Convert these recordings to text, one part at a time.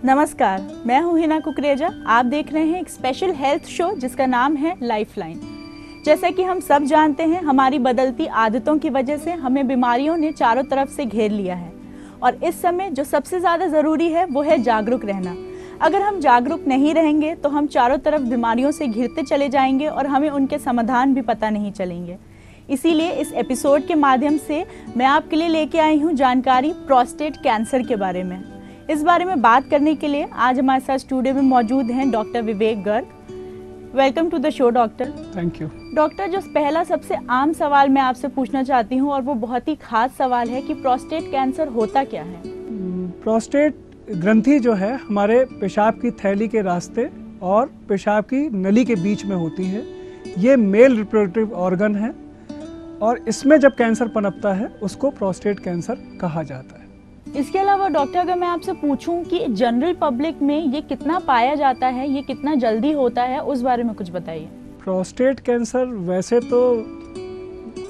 नमस्कार, मैं हूँ हिना कुकरेजा। आप देख रहे हैं एक स्पेशल हेल्थ शो जिसका नाम है लाइफलाइन। जैसा कि हम सब जानते हैं, हमारी बदलती आदतों की वजह से हमें बीमारियों ने चारों तरफ से घेर लिया है और इस समय जो सबसे ज़्यादा ज़रूरी है वो है जागरूक रहना। अगर हम जागरूक नहीं रहेंगे तो हम चारों तरफ बीमारियों से घिरते चले जाएंगे और हमें उनके समाधान भी पता नहीं चलेंगे। इसीलिए इस एपिसोड के माध्यम से मैं आपके लिए लेके आई हूँ जानकारी प्रोस्टेट कैंसर के बारे में। इस बारे में बात करने के लिए आज हमारे साथ स्टूडियो में मौजूद हैं doctor Vivek Garg. Welcome to the show doctor. Thank you doctor, जो पहला सबसे आम सवाल मैं आपसे पूछना चाहती हूँ और वो बहुत ही खास सवाल है कि प्रोस्टेट कैंसर होता क्या है? प्रोस्टेट ग्रंथि जो है हमारे पेशाब की थैली के रास्ते और पेशाब की नली के बीच में होती है। ये मेल रिप्रोडक्टिव ऑर्गन है और इसमें जब कैंसर पनपता है उसको प्रोस्टेट कैंसर कहा जाता है। इसके अलावा डॉक्टर, अगर मैं आपसे पूछूं कि जनरल पब्लिक में ये कितना पाया जाता है, ये कितना जल्दी होता है, उस बारे में कुछ बताइए। प्रोस्टेट कैंसर वैसे तो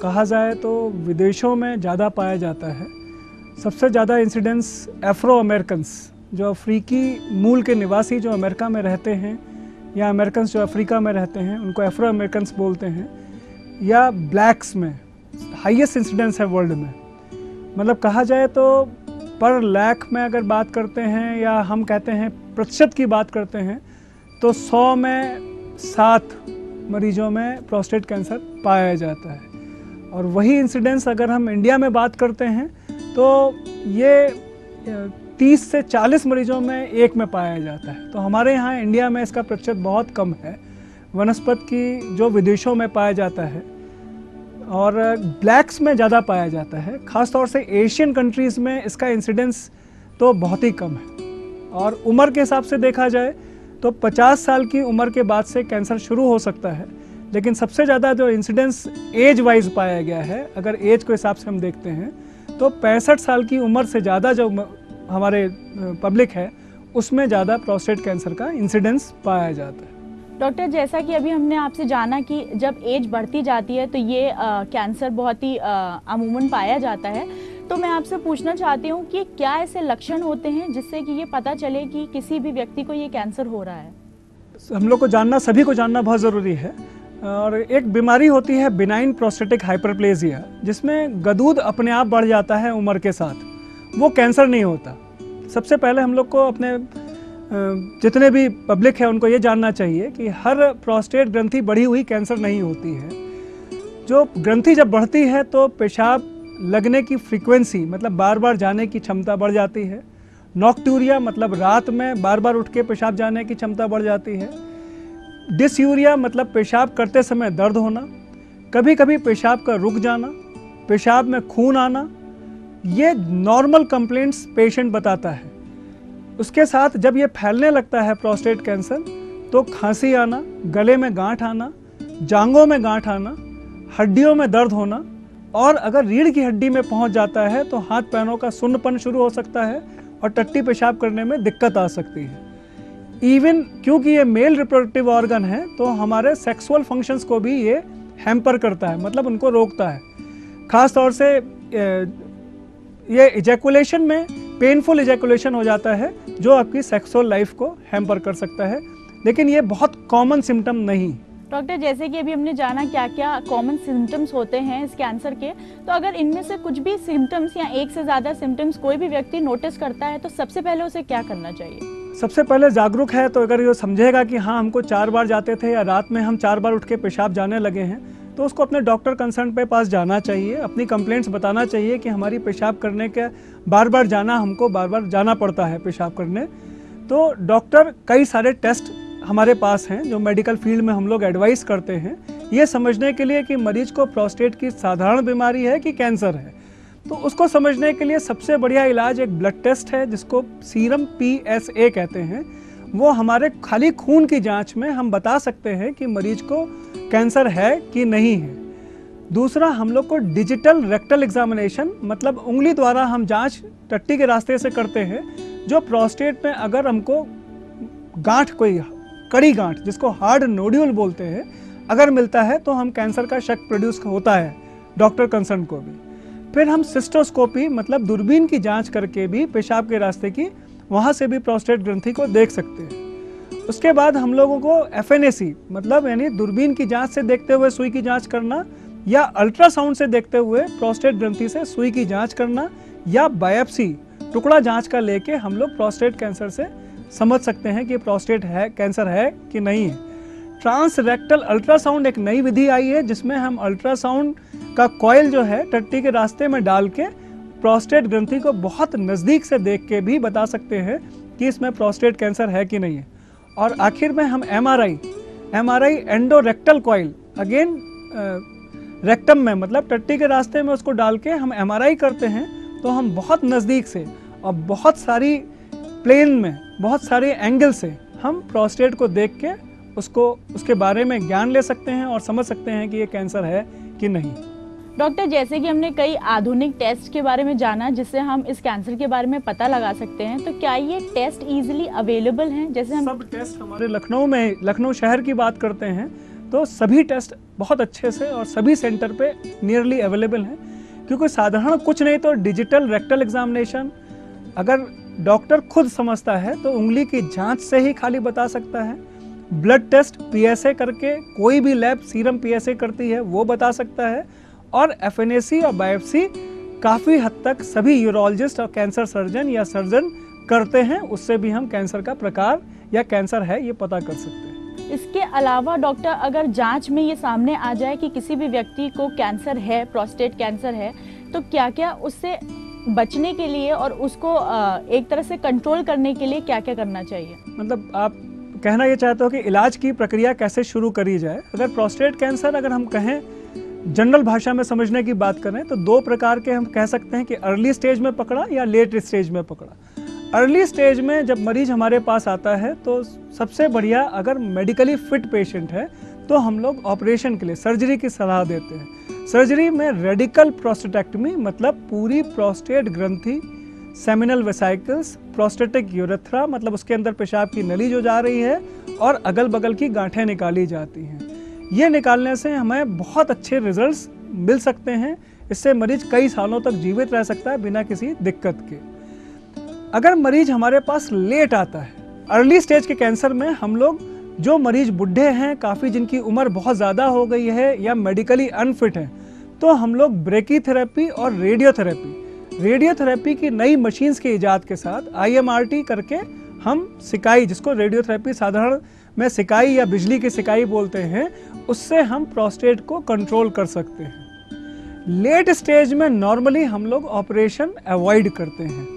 कहा जाए तो विदेशों में ज़्यादा पाया जाता है। सबसे ज़्यादा इंसिडेंस अफ्रो अमेरिकन्स, जो अफ्रीकी मूल के निवासी जो अमेरिका में रहते हैं या अमेरिकन्स जो अफ्रीका में रहते हैं उनको अफ्रो अमेरिकन्स बोलते हैं, या ब्लैक्स में हाईएस्ट इंसिडेंस है वर्ल्ड में। मतलब कहा जाए तो पर लाख में अगर बात करते हैं या हम कहते हैं प्रतिशत की बात करते हैं तो 100 में 7 मरीजों में प्रोस्टेट कैंसर पाया जाता है। और वही इंसिडेंस अगर हम इंडिया में बात करते हैं तो ये 30 से 40 मरीजों में एक में पाया जाता है। तो हमारे यहाँ इंडिया में इसका प्रतिशत बहुत कम है वनस्पति की जो विदेशों में पाया जाता है, और ब्लैक्स में ज़्यादा पाया जाता है। ख़ास तौर से एशियन कंट्रीज़ में इसका इंसिडेंस तो बहुत ही कम है। और उम्र के हिसाब से देखा जाए तो 50 साल की उम्र के बाद से कैंसर शुरू हो सकता है, लेकिन सबसे ज़्यादा जो इंसिडेंस एज वाइज पाया गया है, अगर एज के हिसाब से हम देखते हैं तो 65 साल की उम्र से ज़्यादा जो हमारे पब्लिक है उसमें ज़्यादा प्रोस्टेट कैंसर का इंसिडेंस पाया जाता है। डॉक्टर, जैसा कि अभी हमने आपसे जाना कि जब एज बढ़ती जाती है तो ये कैंसर बहुत ही अमूमन पाया जाता है, तो मैं आपसे पूछना चाहती हूँ कि क्या ऐसे लक्षण होते हैं जिससे कि ये पता चले कि किसी भी व्यक्ति को ये कैंसर हो रहा है? हम लोग को जानना, सभी को जानना बहुत ज़रूरी है। और एक बीमारी होती है बिनाइन प्रोस्टेटिक हाइपरप्लेजिया, जिसमें गदूद अपने आप बढ़ जाता है उम्र के साथ। वो कैंसर नहीं होता। सबसे पहले हम लोग को अपने जितने भी पब्लिक है उनको ये जानना चाहिए कि हर प्रोस्टेट ग्रंथि बढ़ी हुई कैंसर नहीं होती है। जो ग्रंथि जब बढ़ती है तो पेशाब लगने की फ्रीक्वेंसी, मतलब बार बार जाने की क्षमता बढ़ जाती है। नॉक्ट्यूरिया मतलब रात में बार बार उठ के पेशाब जाने की क्षमता बढ़ जाती है। डिसयूरिया मतलब पेशाब करते समय दर्द होना, कभी कभी पेशाब का रुक जाना, पेशाब में खून आना, ये नॉर्मल कंप्लेंट्स पेशेंट बताता है। उसके साथ जब ये फैलने लगता है प्रोस्टेट कैंसर तो खांसी आना, गले में गांठ आना, जांघों में गांठ आना, हड्डियों में दर्द होना, और अगर रीढ़ की हड्डी में पहुंच जाता है तो हाथ पैरों का सुन्नपन शुरू हो सकता है और टट्टी पेशाब करने में दिक्कत आ सकती है। इवन क्योंकि ये मेल रिप्रोडक्टिव ऑर्गन है तो हमारे सेक्सुअल फंक्शंस को भी ये हैम्पर करता है, मतलब उनको रोकता है। खास तौर से ये इजैकुलेशन में पेनफुल इजैकुलेशन हो जाता है जो आपकी सेक्सुअल लाइफ को हैम्पर कर सकता है, लेकिन ये बहुत कॉमन सिम्टम नहीं। डॉक्टर, जैसे कि अभी हमने जाना क्या क्या कॉमन सिम्टम्स होते हैं इस कैंसर के, तो अगर इनमें से कुछ भी सिम्टम्स या एक से ज़्यादा सिम्टम्स कोई भी व्यक्ति नोटिस करता है तो सबसे पहले उसे क्या करना चाहिए? सबसे पहले जागरूक है तो अगर ये समझेगा कि हाँ हमको 4 बार जाते थे या रात में हम 4 बार उठ के पेशाब जाने लगे हैं, तो उसको अपने डॉक्टर कंसर्न पे पास जाना चाहिए, अपनी कंप्लेंट्स बताना चाहिए कि हमारी पेशाब करने के बार बार जाना, हमको बार बार जाना पड़ता है पेशाब करने। तो डॉक्टर कई सारे टेस्ट हमारे पास हैं जो मेडिकल फील्ड में हम लोग एडवाइस करते हैं, ये समझने के लिए कि मरीज को प्रोस्टेट की साधारण बीमारी है कि कैंसर है। तो उसको समझने के लिए सबसे बढ़िया इलाज एक ब्लड टेस्ट है जिसको सीरम PSA कहते हैं। वो हमारे खाली खून की जांच में हम बता सकते हैं कि मरीज को कैंसर है कि नहीं है। दूसरा, हम लोग को डिजिटल रेक्टल एग्जामिनेशन, मतलब उंगली द्वारा हम जांच टट्टी के रास्ते से करते हैं, जो प्रोस्टेट में अगर हमको गांठ, कोई कड़ी गांठ जिसको हार्ड नोड्यूल बोलते हैं, अगर मिलता है तो हम कैंसर का शक प्रोड्यूस होता है डॉक्टर कंसर्न को भी। फिर हम सिस्टोस्कोपी मतलब दूरबीन की जांच करके भी पेशाब के रास्ते की वहाँ से भी प्रोस्टेट ग्रंथि को देख सकते हैं। उसके बाद हम लोगों को FNAC मतलब यानी दूरबीन की जांच से देखते हुए सुई की जांच करना, या अल्ट्रासाउंड से देखते हुए प्रोस्टेट ग्रंथि से सुई की जांच करना, या बायोप्सी टुकड़ा जांच का लेके हम लोग प्रोस्टेट कैंसर से समझ सकते हैं कि प्रोस्टेट है कैंसर है कि नहीं है। ट्रांसरेक्टल अल्ट्रासाउंड एक नई विधि आई है जिसमें हम अल्ट्रासाउंड का कॉइल जो है टट्टी के रास्ते में डाल के प्रोस्टेट ग्रंथि को बहुत नज़दीक से देख के भी बता सकते हैं कि इसमें प्रोस्टेट कैंसर है कि नहीं है। और आखिर में हम MRI एंडोरेक्टल कॉइल अगेन रेक्टम में मतलब टट्टी के रास्ते में उसको डाल के हम MRI करते हैं, तो हम बहुत नज़दीक से और बहुत सारी प्लेन में बहुत सारे एंगल से हम प्रोस्टेट को देख के उसके बारे में ज्ञान ले सकते हैं और समझ सकते हैं कि ये कैंसर है कि नहीं। डॉक्टर, जैसे कि हमने कई आधुनिक टेस्ट के बारे में जाना जिससे हम इस कैंसर के बारे में पता लगा सकते हैं, तो क्या ये टेस्ट इजीली अवेलेबल हैं? जैसे हम सब टेस्ट हमारे लखनऊ शहर की बात करते हैं तो सभी टेस्ट बहुत अच्छे से और सभी सेंटर पे नियरली अवेलेबल हैं, क्योंकि साधारण कुछ नहीं तो डिजिटल रेक्टल एग्जामिनेशन अगर डॉक्टर खुद समझता है तो उंगली की जांच से ही खाली बता सकता है। ब्लड टेस्ट PSA करके कोई भी लैब सीरम PSA करती है वो बता सकता है, और FNAC और बायोप्सी काफ़ी हद तक सभी यूरोलॉजिस्ट और कैंसर सर्जन या सर्जन करते हैं, उससे भी हम कैंसर का प्रकार या कैंसर है ये पता कर सकते हैं। इसके अलावा डॉक्टर, अगर जांच में ये सामने आ जाए कि किसी भी व्यक्ति को कैंसर है, प्रोस्टेट कैंसर है, तो क्या क्या उससे बचने के लिए और उसको एक तरह से कंट्रोल करने के लिए क्या क्या करना चाहिए? मतलब आप कहना ये चाहते हो कि इलाज की प्रक्रिया कैसे शुरू करी जाए। अगर प्रोस्टेट कैंसर अगर हम कहें जनरल भाषा में समझने की बात करें तो दो प्रकार के हम कह सकते हैं कि अर्ली स्टेज में पकड़ा या लेट स्टेज में पकड़ा। अर्ली स्टेज में जब मरीज हमारे पास आता है तो सबसे बढ़िया, अगर मेडिकली फिट पेशेंट है तो हम लोग ऑपरेशन के लिए सर्जरी की सलाह देते हैं। सर्जरी में रेडिकल प्रोस्टेटेक्टमी मतलब पूरी प्रोस्टेट ग्रंथि, सेमिनल वेसाइकल्स, प्रोस्टेटिक यूरेथ्रा मतलब उसके अंदर पेशाब की नली जो जा रही है, और अगल बगल की गांठें निकाली जाती हैं। ये निकालने से हमें बहुत अच्छे रिजल्ट्स मिल सकते हैं। इससे मरीज कई सालों तक जीवित रह सकता है बिना किसी दिक्कत के। अगर मरीज हमारे पास लेट आता है, अर्ली स्टेज के कैंसर में हम लोग जो मरीज बुढ़े हैं, काफ़ी जिनकी उम्र बहुत ज़्यादा हो गई है या मेडिकली अनफिट है, तो हम लोग ब्रेकीथेरेपी और रेडियोथेरेपी की नई मशीन्स के इजाद के साथ IMRT करके हम सिकाई, जिसको रेडियोथेरेपी साधारण में सिकाई या बिजली की सिकाई बोलते हैं, उससे हम प्रोस्टेट को कंट्रोल कर सकते हैं। लेट स्टेज में नॉर्मली हम लोग ऑपरेशन अवॉइड करते हैं।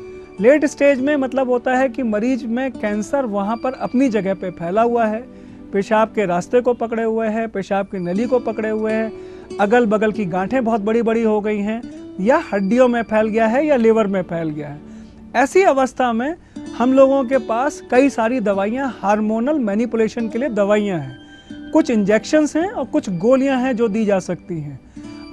लेट स्टेज में मतलब होता है कि मरीज में कैंसर वहाँ पर अपनी जगह पे फैला हुआ है, पेशाब के रास्ते को पकड़े हुए है, पेशाब की नली को पकड़े हुए है, अगल बगल की गांठें बहुत बड़ी बड़ी हो गई हैं, या हड्डियों में फैल गया है या लिवर में फैल गया है। ऐसी अवस्था में हम लोगों के पास कई सारी दवाइयाँ, हार्मोनल मैनिपुलेशन के लिए दवाइयाँ हैं, कुछ इंजेक्शंस हैं और कुछ गोलियाँ हैं जो दी जा सकती हैं,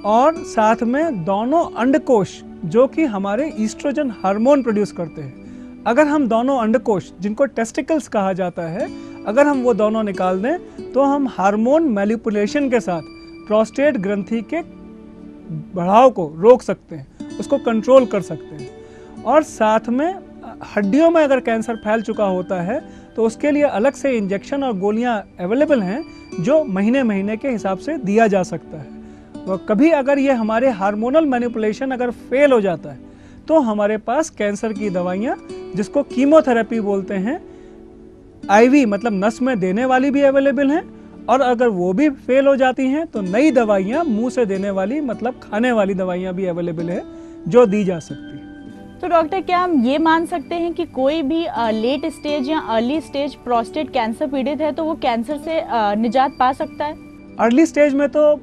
और साथ में दोनों अंडकोश जो कि हमारे ईस्ट्रोजन हार्मोन प्रोड्यूस करते हैं। अगर हम दोनों अंडकोश, जिनको टेस्टिकल्स कहा जाता है, अगर हम वो दोनों निकाल दें तो हम हार्मोन मैनिपुलेशन के साथ प्रोस्टेट ग्रंथि के बढ़ाव को रोक सकते हैं, उसको कंट्रोल कर सकते हैं। और साथ में हड्डियों में अगर कैंसर फैल चुका होता है तो उसके लिए अलग से इंजेक्शन और गोलियां अवेलेबल हैं जो महीने महीने के हिसाब से दिया जा सकता है। तो कभी अगर ये हमारे हार्मोनल मैनिपुलेशन अगर फेल हो जाता है तो हमारे पास कैंसर की दवाइयाँ, जिसको कीमोथेरेपी बोलते हैं, IV मतलब नस में देने वाली भी अवेलेबल हैं, और अगर वो भी फेल हो जाती हैं तो नई दवाइयाँ मुंह से देने वाली मतलब खाने वाली दवाइयाँ भी अवेलेबल है जो दी जा सकती है। तो डॉक्टर, क्या हम ये मान सकते हैं कि कोई भी लेट स्टेज या अर्ली स्टेज प्रोस्टेट कैंसर पीड़ित है तो वो कैंसर से निजात पा सकता है? अर्ली स्टेज में तो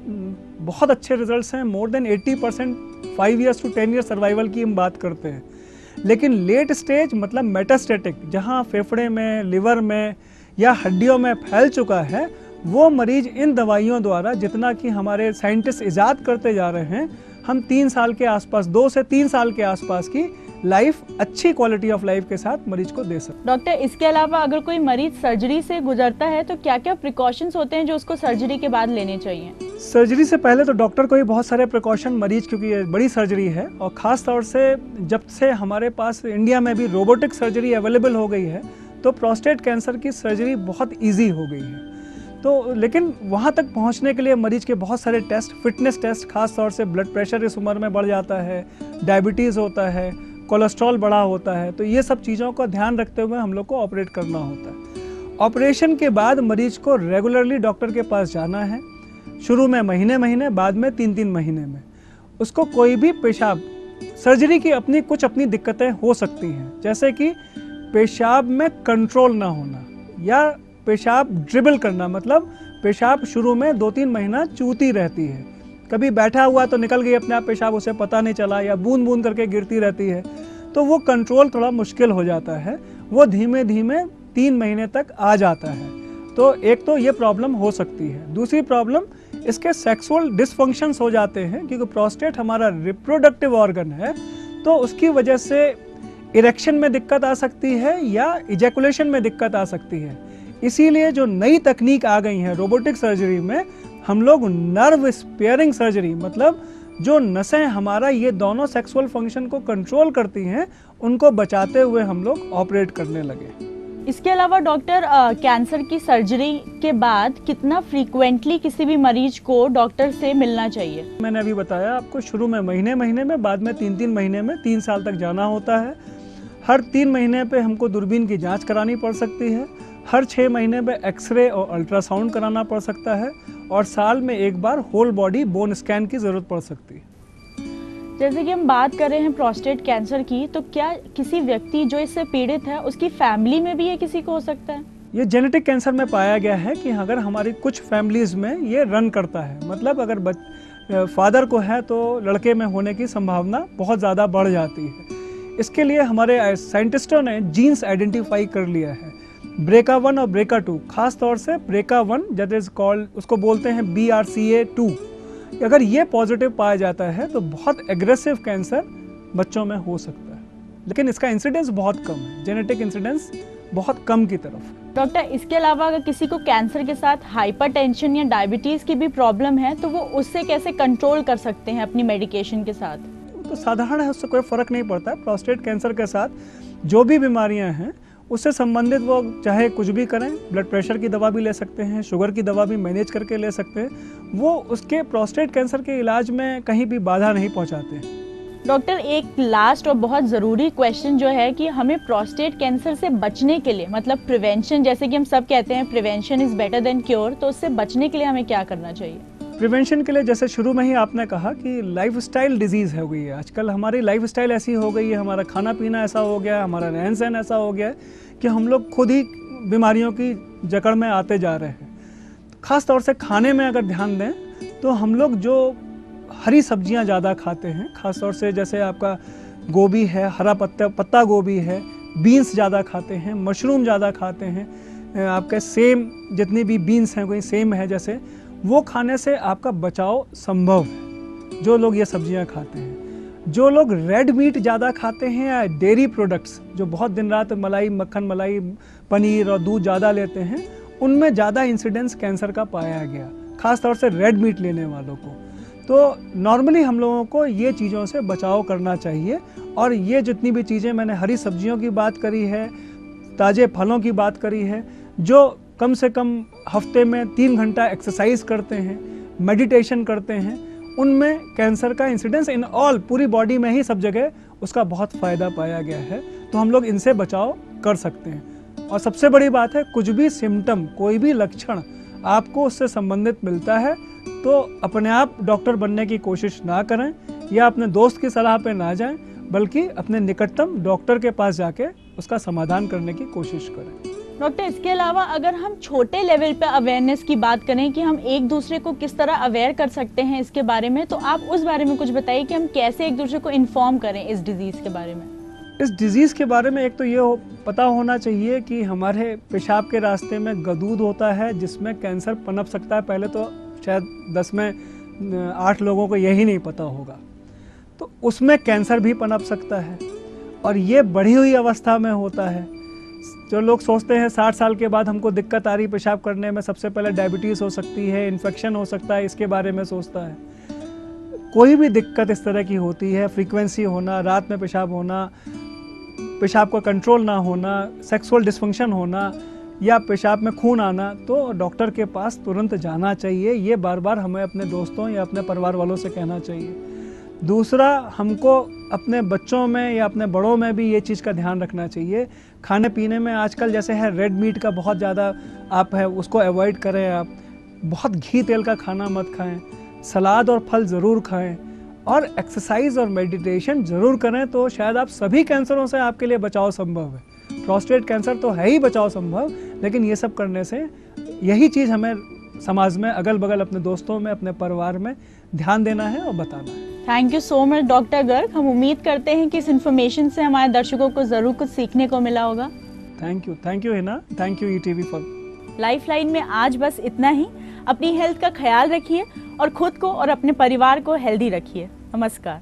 बहुत अच्छे रिजल्ट्स हैं, more than 80% 5 years to 10 years survival की हम बात करते हैं। लेकिन लेट स्टेज मतलब मेटास्टेटिक, जहाँ फेफड़े में, लिवर में या हड्डियों में फैल चुका है, वो मरीज इन दवाइयों द्वारा, जितना कि हमारे साइंटिस्ट इजाद करते जा रहे हैं, हम 3 साल के आसपास, 2 से 3 साल के आसपास की लाइफ, अच्छी क्वालिटी ऑफ लाइफ के साथ मरीज को दे सकते। डॉक्टर, इसके अलावा अगर कोई मरीज सर्जरी से गुजरता है तो क्या क्या प्रिकॉशंस होते हैं जो उसको सर्जरी के बाद लेने चाहिए? सर्जरी से पहले तो डॉक्टर को ही बहुत सारे प्रिकॉशन, मरीज क्योंकि ये बड़ी सर्जरी है और ख़ास तौर से जब से हमारे पास इंडिया में भी रोबोटिक सर्जरी अवेलेबल हो गई है तो प्रोस्टेट कैंसर की सर्जरी बहुत इजी हो गई है। तो लेकिन वहाँ तक पहुँचने के लिए मरीज के बहुत सारे टेस्ट, फिटनेस टेस्ट, खास तौर से ब्लड प्रेशर इस उम्र में बढ़ जाता है, डायबिटीज़ होता है, कोलेस्ट्रॉल बढ़ा होता है, तो ये सब चीज़ों का ध्यान रखते हुए हम लोग को ऑपरेट करना होता है। ऑपरेशन के बाद मरीज को रेगुलरली डॉक्टर के पास जाना है, शुरू में महीने, बाद में 3 महीने में। उसको कोई भी पेशाब, सर्जरी की अपनी दिक्कतें हो सकती हैं, जैसे कि पेशाब में कंट्रोल ना होना या पेशाब ड्रिबल करना, मतलब पेशाब शुरू में 2-3 महीना चूती रहती है, कभी बैठा हुआ तो निकल गई अपने आप पेशाब, उसे पता नहीं चला, या बूंद बूंद करके गिरती रहती है, तो वो कंट्रोल थोड़ा मुश्किल हो जाता है, वो धीमे धीमे 3 महीने तक आ जाता है। तो एक तो ये प्रॉब्लम हो सकती है। दूसरी प्रॉब्लम, इसके सेक्सुअल डिसफंक्शंस हो जाते हैं, क्योंकि प्रोस्टेट हमारा रिप्रोडक्टिव ऑर्गन है, तो उसकी वजह से इरेक्शन में दिक्कत आ सकती है या इजैकुलेशन में दिक्कत आ सकती है। इसीलिए जो नई तकनीक आ गई है रोबोटिक सर्जरी में, हम लोग नर्व स्पेयरिंग सर्जरी, मतलब जो नसें हमारा ये दोनों सेक्सुअल फंक्शन को कंट्रोल करती हैं, उनको बचाते हुए हम लोग ऑपरेट करने लगे। इसके अलावा डॉक्टर, कैंसर की सर्जरी के बाद कितना फ्रीक्वेंटली किसी भी मरीज को डॉक्टर से मिलना चाहिए? मैंने अभी बताया आपको, शुरू में महीने में, बाद में 3 महीने में, 3 साल तक जाना होता है। हर 3 महीने पे हमको दूरबीन की जांच करानी पड़ सकती है, हर 6 महीने में एक्सरे और अल्ट्रासाउंड कराना पड़ सकता है, और साल में एक बार होल बॉडी बोन स्कैन की ज़रूरत पड़ सकती है। जैसे कि हम बात कर रहे हैं प्रोस्टेट कैंसर की, तो क्या किसी व्यक्ति जो इससे पीड़ित है उसकी फैमिली में भी ये किसी को हो सकता है? ये जेनेटिक कैंसर में पाया गया है कि अगर हमारी कुछ फैमिलीज़ में ये रन करता है, मतलब अगर फादर को है तो लड़के में होने की संभावना बहुत ज़्यादा बढ़ जाती है। इसके लिए हमारे साइंटिस्टों ने जीन्स आइडेंटिफाई कर लिया है, BRCA1 और BRCA2, खास तौर से BRCA1 दैट इज कॉल्ड, उसको बोलते हैं BRCA2। अगर ये पॉजिटिव पाया जाता है तो बहुत एग्रेसिव कैंसर बच्चों में हो सकता है, लेकिन इसका इंसिडेंस बहुत कम है, जेनेटिक इंसिडेंस बहुत कम की तरफ है। डॉक्टर, इसके अलावा अगर किसी को कैंसर के साथ हाइपरटेंशन या डायबिटीज़ की भी प्रॉब्लम है, तो वो उससे कैसे कंट्रोल कर सकते हैं अपनी मेडिकेशन के साथ? तो साधारण है, उससे कोई फ़र्क नहीं पड़ता है। प्रोस्टेट कैंसर के साथ जो भी बीमारियां हैं उससे संबंधित वो चाहे कुछ भी करें, ब्लड प्रेशर की दवा भी ले सकते हैं, शुगर की दवा भी मैनेज करके ले सकते हैं, वो उसके प्रोस्टेट कैंसर के इलाज में कहीं भी बाधा नहीं पहुंचाते हैं। डॉक्टर, एक लास्ट और बहुत ज़रूरी क्वेश्चन जो है कि हमें प्रोस्टेट कैंसर से बचने के लिए, मतलब प्रिवेंशन, जैसे कि हम सब कहते हैं prevention is better than cure, तो उससे बचने के लिए हमें क्या करना चाहिए? प्रिवेंशन के लिए जैसे शुरू में ही आपने कहा कि लाइफस्टाइल डिजीज़ हो गई है आजकल, हमारी लाइफस्टाइल ऐसी हो गई है, हमारा खाना पीना ऐसा हो गया है, हमारा रहन सहन ऐसा हो गया है कि हम लोग खुद ही बीमारियों की जकड़ में आते जा रहे हैं। ख़ास तौर से खाने में अगर ध्यान दें तो हम लोग जो हरी सब्जियां ज़्यादा खाते हैं, ख़ास तौर से जैसे आपका गोभी है, हरा पत्ता गोभी है, बीन्स ज़्यादा खाते हैं, मशरूम ज़्यादा खाते हैं, आपके सेम जितनी भी बीन्स हैं, कोई सेम है जैसे, वो खाने से आपका बचाव संभव है, जो लोग ये सब्जियां खाते हैं। जो लोग रेड मीट ज़्यादा खाते हैं या डेयरी प्रोडक्ट्स, जो बहुत दिन रात मलाई, मक्खन, मलाई, पनीर और दूध ज़्यादा लेते हैं, उनमें ज़्यादा इंसिडेंस कैंसर का पाया गया, खास तौर से रेड मीट लेने वालों को। तो नॉर्मली हम लोगों को ये चीज़ों से बचाव करना चाहिए, और ये जितनी भी चीज़ें मैंने हरी सब्जियों की बात करी है, ताज़े फलों की बात करी है, जो कम से कम हफ्ते में 3 घंटा एक्सरसाइज करते हैं, मेडिटेशन करते हैं, उनमें कैंसर का इंसिडेंस इन ऑल, पूरी बॉडी में ही सब जगह उसका बहुत फ़ायदा पाया गया है। तो हम लोग इनसे बचाव कर सकते हैं। और सबसे बड़ी बात है, कुछ भी सिम्टम, कोई भी लक्षण आपको उससे संबंधित मिलता है तो अपने आप डॉक्टर बनने की कोशिश ना करें या अपने दोस्त की सलाह पे ना जाएं, बल्कि अपने निकटतम डॉक्टर के पास जाके उसका समाधान करने की कोशिश करें। डॉक्टर, इसके अलावा अगर हम छोटे लेवल पे अवेयरनेस की बात करें कि हम एक दूसरे को किस तरह अवेयर कर सकते हैं इसके बारे में, तो आप उस बारे में कुछ बताइए कि हम कैसे एक दूसरे को इन्फॉर्म करें इस डिजीज़ के बारे में। इस डिज़ीज़ के बारे में एक तो ये पता होना चाहिए कि हमारे पेशाब के रास्ते में गदूद होता है जिसमें कैंसर पनप सकता है। पहले तो शायद 10 में 8 लोगों को यही नहीं पता होगा, तो उसमें कैंसर भी पनप सकता है और ये बढ़ी हुई अवस्था में होता है। जो लोग सोचते हैं 60 साल के बाद हमको दिक्कत आ रही पेशाब करने में, सबसे पहले डायबिटीज़ हो सकती है, इन्फेक्शन हो सकता है, इसके बारे में सोचता है। कोई भी दिक्कत इस तरह की होती है, फ्रीक्वेंसी होना, रात में पेशाब होना, पेशाब का कंट्रोल ना होना, सेक्सुअल डिस्फंक्शन होना या पेशाब में खून आना, तो डॉक्टर के पास तुरंत जाना चाहिए। ये बार बार हमें अपने दोस्तों या अपने परिवार वालों से कहना चाहिए। दूसरा, हमको अपने बच्चों में या अपने बड़ों में भी ये चीज़ का ध्यान रखना चाहिए। खाने पीने में आजकल जैसे है रेड मीट का बहुत ज़्यादा आप है, उसको अवॉइड करें। आप बहुत घी तेल का खाना मत खाएं, सलाद और फल ज़रूर खाएं और एक्सरसाइज और मेडिटेशन ज़रूर करें, तो शायद आप सभी कैंसरों से आपके लिए बचाव संभव है। प्रोस्टेट कैंसर तो है ही बचाव संभव, लेकिन ये सब करने से यही चीज़ हमें समाज में, अगल बगल अपने दोस्तों में, अपने परिवार में ध्यान देना है और बताना है। Thank you so much doctor Garg. हम उम्मीद करते हैं कि इस इन्फॉर्मेशन से हमारे दर्शकों को ज़रूर कुछ सीखने को मिला होगा। Thank you Hina, thank you ETV for. Lifeline में आज बस इतना ही। अपनी हेल्थ का ख्याल रखिए और खुद को और अपने परिवार को हेल्दी रखिए। नमस्कार।